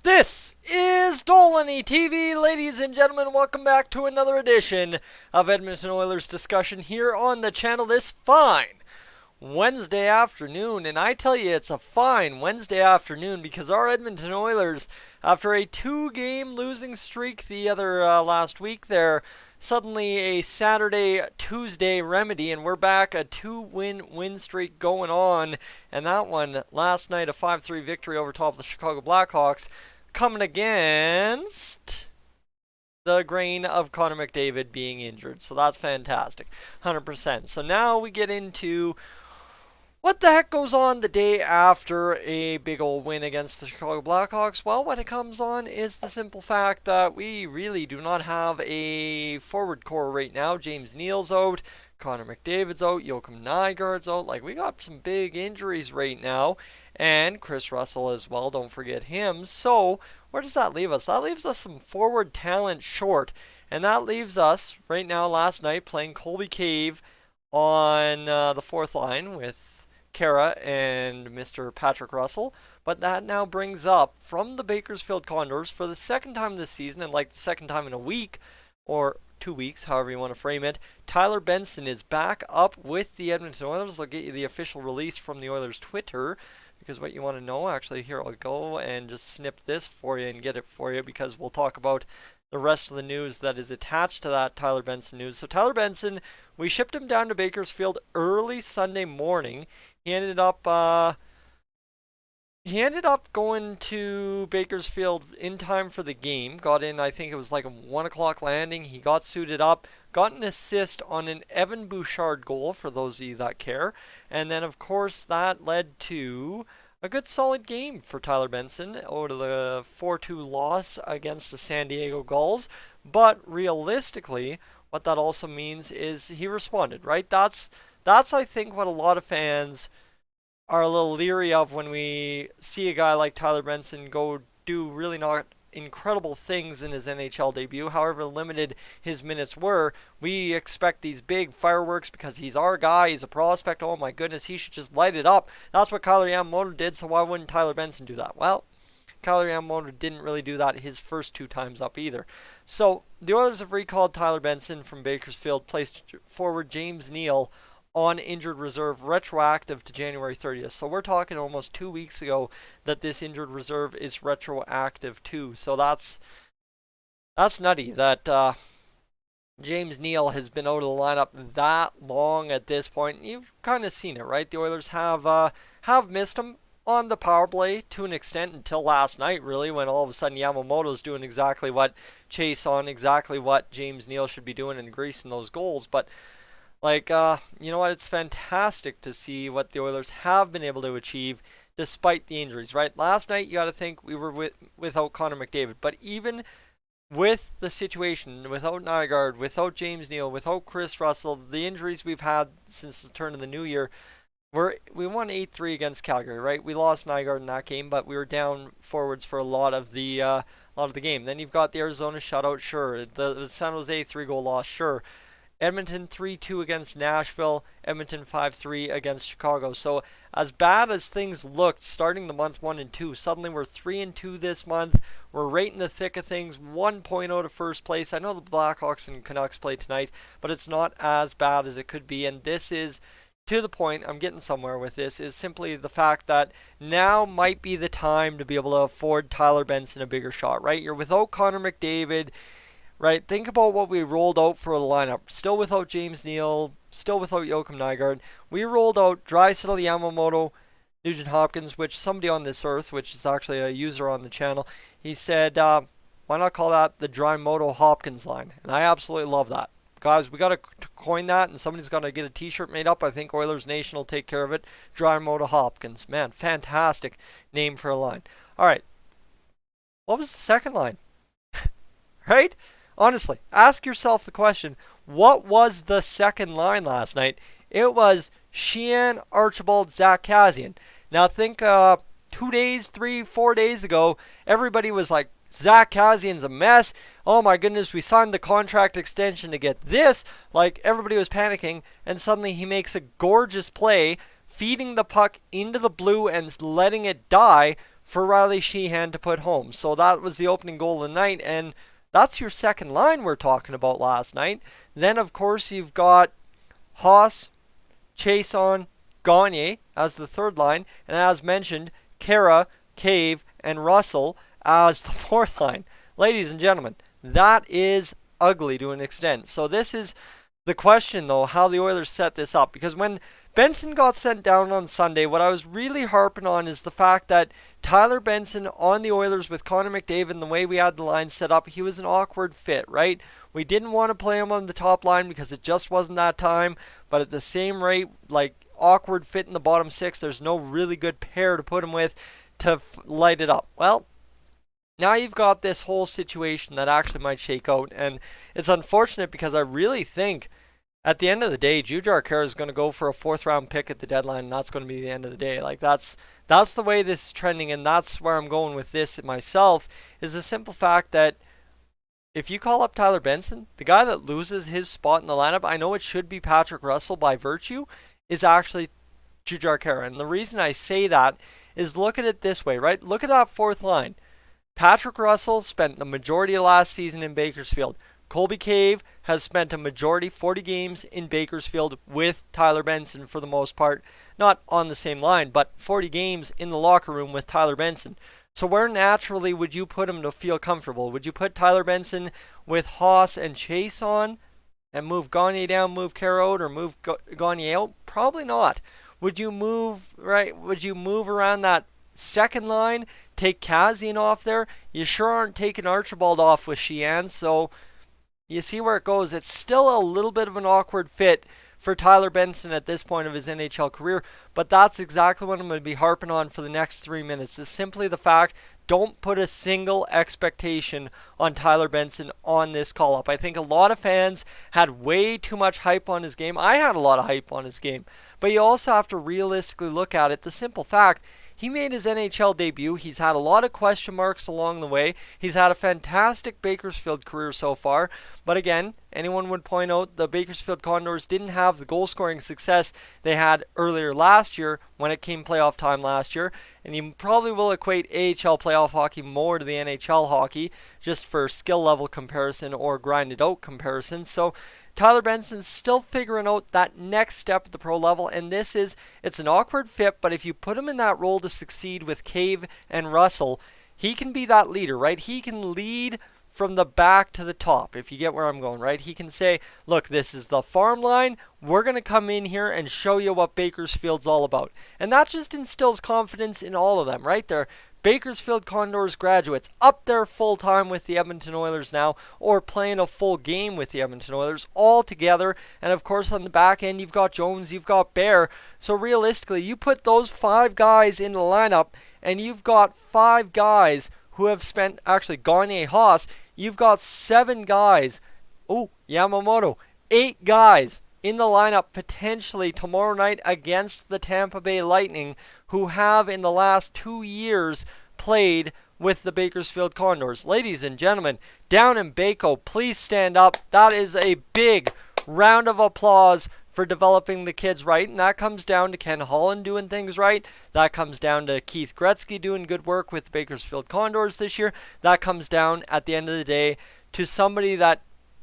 This is Dolynny TV, ladies and gentlemen. Welcome back to another edition of Edmonton Oilers discussion here on the channel this fine Wednesday afternoon. And I tell you, it's a fine Wednesday afternoon because our Edmonton Oilers, after a two-game losing streak the other last week, they're suddenly a Saturday-Tuesday remedy, and we're back a two-win streak going on. And that one last night, a 5-3 victory over top of the Chicago Blackhawks, coming against the grain of Connor McDavid being injured. So that's fantastic. 100%. So now we get into what the heck goes on the day after a big old win against the Chicago Blackhawks. Well, what it comes on is the simple fact that we really do not have a forward core right now. James Neal's out. Connor McDavid's out. Joakim Nygard's out. Like, we got some big injuries right now. And Chris Russell as well. Don't forget him. So, where does that leave us? That leaves us some forward talent short. And that leaves us, right now, last night, playing Colby Cave on the fourth line with Kara and Mr. Patrick Russell. But that now brings up, from the Bakersfield Condors, for the second time this season, and like the second time in a week, or 2 weeks, however you want to frame it, Tyler Benson is back up with the Edmonton Oilers. I'll get you the official release from the Oilers Twitter, because what you want to know, actually, here I'll go and just snip this for you and get it for you, because we'll talk about the rest of the news that is attached to that Tyler Benson news. So Tyler Benson, we shipped him down to Bakersfield early Sunday morning. He ended up going to Bakersfield in time for the game. Got in, I think it was like a 1 o'clock landing. He got suited up, got an assist on an Evan Bouchard goal, for those of you that care. And then, of course, that led to a good solid game for Tyler Benson over the 4-2 loss against the San Diego Gulls. But realistically, what that also means is he responded, right? That's I think what a lot of fans are a little leery of when we see a guy like Tyler Benson go do really not incredible things in his NHL debut, however limited his minutes were. We expect these big fireworks because he's our guy, he's a prospect, oh my goodness, he should just light it up. That's what Kailer Yamamoto did, so why wouldn't Tyler Benson do that? Well, Kailer Yamamoto didn't really do that his first two times up either. So the Oilers have recalled Tyler Benson from Bakersfield, placed forward James Neal on injured reserve, retroactive to January 30th. So we're talking almost 2 weeks ago that this injured reserve is retroactive too. So that's nutty that James Neal has been out of the lineup that long at this point. You've kind of seen it, right? The Oilers have missed him on the power play to an extent until last night, really, when all of a sudden Yamamoto's doing exactly what exactly what James Neal should be doing and greasing those goals. But you know what? It's fantastic to see what the Oilers have been able to achieve despite the injuries, right? Last night, you got to think we were without Connor McDavid. But even with the situation, without Nygard, without James Neal, without Chris Russell, the injuries we've had since the turn of the new year, we won 8-3 against Calgary, right? We lost Nygard in that game, but we were down forwards for a lot of the game. Then you've got the Arizona shutout, sure. The San Jose 3-goal loss, sure. Edmonton 3-2 against Nashville, Edmonton 5-3 against Chicago. So as bad as things looked starting the month 1 and 2, suddenly we're 3-2 this month. We're right in the thick of things, 1 point out of first place. I know the Blackhawks and Canucks play tonight, but it's not as bad as it could be. And this is, to the point, I'm getting somewhere with this, is simply the fact that now might be the time to be able to afford Tyler Benson a bigger shot, right? You're without Connor McDavid. Right, think about what we rolled out for the lineup. Still without James Neal, still without Joakim Nygard. We rolled out Draisaitl, Yamamoto, Nugent Hopkins, which somebody on this earth, which is actually a user on the channel, he said, why not call that the Drymoto Hopkins line? And I absolutely love that. Guys, we got to coin that, and somebody's got to get a t-shirt made up. I think Oilers Nation will take care of it. Drymoto Hopkins. Man, fantastic name for a line. All right. What was the second line? Right? Honestly, ask yourself the question, what was the second line last night? It was Sheehan, Archibald, Zach Kassian. Now think 2 days, 3, 4 days ago, everybody was like, Zach Kassian's a mess. Oh my goodness, we signed the contract extension to get this. Like, everybody was panicking, and suddenly he makes a gorgeous play, feeding the puck into the blue and letting it die for Riley Sheehan to put home. So that was the opening goal of the night, and that's your second line we're talking about last night. Then, of course, you've got Haas, Chason, Gagne as the third line, and as mentioned, Kara, Cave, and Russell as the fourth line. Ladies and gentlemen, that is ugly to an extent. So this is the question, though, how the Oilers set this up. Because when Benson got sent down on Sunday, what I was really harping on is the fact that Tyler Benson on the Oilers with Connor McDavid, the way we had the line set up, he was an awkward fit, right? We didn't want to play him on the top line because it just wasn't that time. But at the same rate, like, awkward fit in the bottom six, there's no really good pair to put him with to light it up. Well, now you've got this whole situation that actually might shake out, and it's unfortunate because I really think at the end of the day, Jujhar Khaira is going to go for a fourth round pick at the deadline, and that's going to be the end of the day. Like, that's the way this is trending, and that's where I'm going with this myself, is the simple fact that if you call up Tyler Benson, the guy that loses his spot in the lineup, I know it should be Patrick Russell by virtue, is actually Jujhar Khaira. And the reason I say that is look at it this way, right? Look at that fourth line. Patrick Russell spent the majority of last season in Bakersfield. Colby Cave has spent a majority, 40 games in Bakersfield with Tyler Benson for the most part. Not on the same line, but 40 games in the locker room with Tyler Benson. So where naturally would you put him to feel comfortable? Would you put Tyler Benson with Haas and Chase on and move Gagne down, move Khaira out, or move Gagne out? Probably not. Would you move around that second line, take Kazian off there? You sure aren't taking Archibald off with Sheehan, so you see where it goes. It's still a little bit of an awkward fit for Tyler Benson at this point of his NHL career, but that's exactly what I'm going to be harping on for the next 3 minutes. Is simply the fact, don't put a single expectation on Tyler Benson on this call-up. I think a lot of fans had way too much hype on his game. I had a lot of hype on his game, but you also have to realistically look at it. The simple fact, he made his NHL debut. He's had a lot of question marks along the way. He's had a fantastic Bakersfield career so far. But again, anyone would point out the Bakersfield Condors didn't have the goal-scoring success they had earlier last year when it came playoff time last year. And you probably will equate AHL playoff hockey more to the NHL hockey just for skill level comparison or grinded out comparison. So Tyler Benson's still figuring out that next step at the pro level, and it's an awkward fit, but if you put him in that role to succeed with Cave and Russell, he can be that leader, right? He can lead from the back to the top, if you get where I'm going, right? He can say, look, this is the farm line. We're going to come in here and show you what Bakersfield's all about. And that just instills confidence in all of them, right? They're Bakersfield Condors graduates up there full time with the Edmonton Oilers now, or playing a full game with the Edmonton Oilers all together. And of course on the back end you've got Jones, you've got Bear. So realistically you put those 5 guys in the lineup and you've got 5 guys who have spent, actually Gagne, Haas, you've got 7 guys. Oh, Yamamoto, 8 guys in the lineup potentially tomorrow night against the Tampa Bay Lightning, who have in the last 2 years played with the Bakersfield Condors. Ladies and gentlemen, down in Baco, please stand up. That is a big round of applause for developing the kids right, and that comes down to Ken Holland doing things right. That comes down to Keith Gretzky doing good work with the Bakersfield Condors this year. That comes down, at the end of the day, to somebody that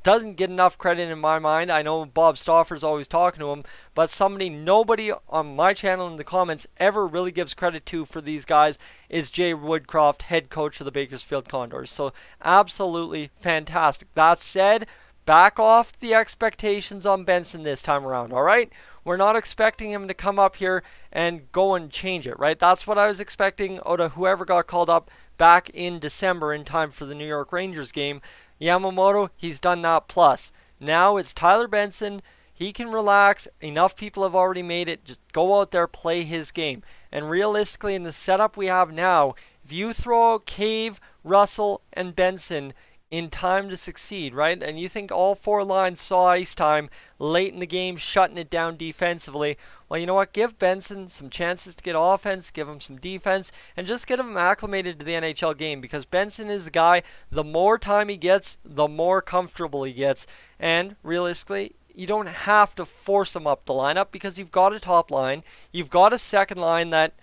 doesn't get enough credit in my mind. I know Bob Stauffer's always talking to him, but nobody on my channel in the comments ever really gives credit to for these guys is Jay Woodcroft, head coach of the Bakersfield Condors. So absolutely fantastic. That said, back off the expectations on Benson this time around, all right? We're not expecting him to come up here and go and change it, right? That's what I was expecting out of whoever got called up back in December in time for the New York Rangers game. Yamamoto, he's done that plus. Now it's Tyler Benson. He can relax. Enough people have already made it. Just go out there, play his game. And realistically, in the setup we have now, if you throw out Cave, Russell, and Benson in time to succeed, right? And you think all 4 lines saw ice time late in the game, shutting it down defensively. Well, you know what? Give Benson some chances to get offense, give him some defense, and just get him acclimated to the NHL game, because Benson is the guy, the more time he gets, the more comfortable he gets. And realistically, you don't have to force him up the lineup because you've got a top line. You've got a second line that,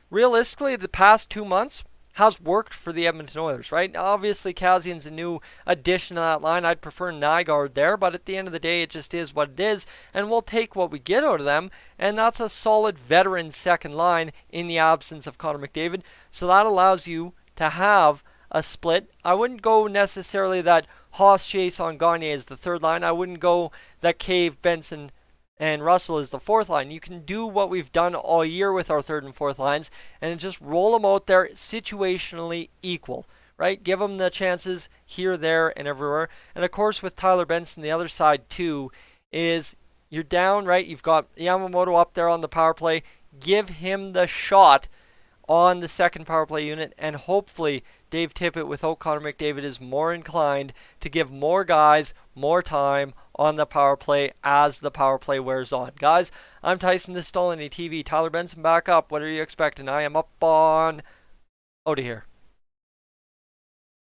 realistically, the past 2 months, has worked for the Edmonton Oilers, right? Obviously, Kazian's a new addition to that line. I'd prefer Nygaard there, but at the end of the day, it just is what it is, and we'll take what we get out of them, and that's a solid veteran second line in the absence of Connor McDavid. So that allows you to have a split. I wouldn't go necessarily that Haas, Chase, on Gagne is the third line. I wouldn't go that Cave, Benson, and Russell is the fourth line. You can do what we've done all year with our third and fourth lines and just roll them out there situationally equal, right? Give them the chances here, there, and everywhere. And of course, with Tyler Benson, the other side too is you're down, right? You've got Yamamoto up there on the power play. Give him the shot on the second power play unit, and hopefully Dave Tippett without Connor McDavid is more inclined to give more guys more time on the power play as the power play wears on. Guys, I'm Tyson, this is Dolynny TV. Tyler Benson back up. What are you expecting? I am up on out of here.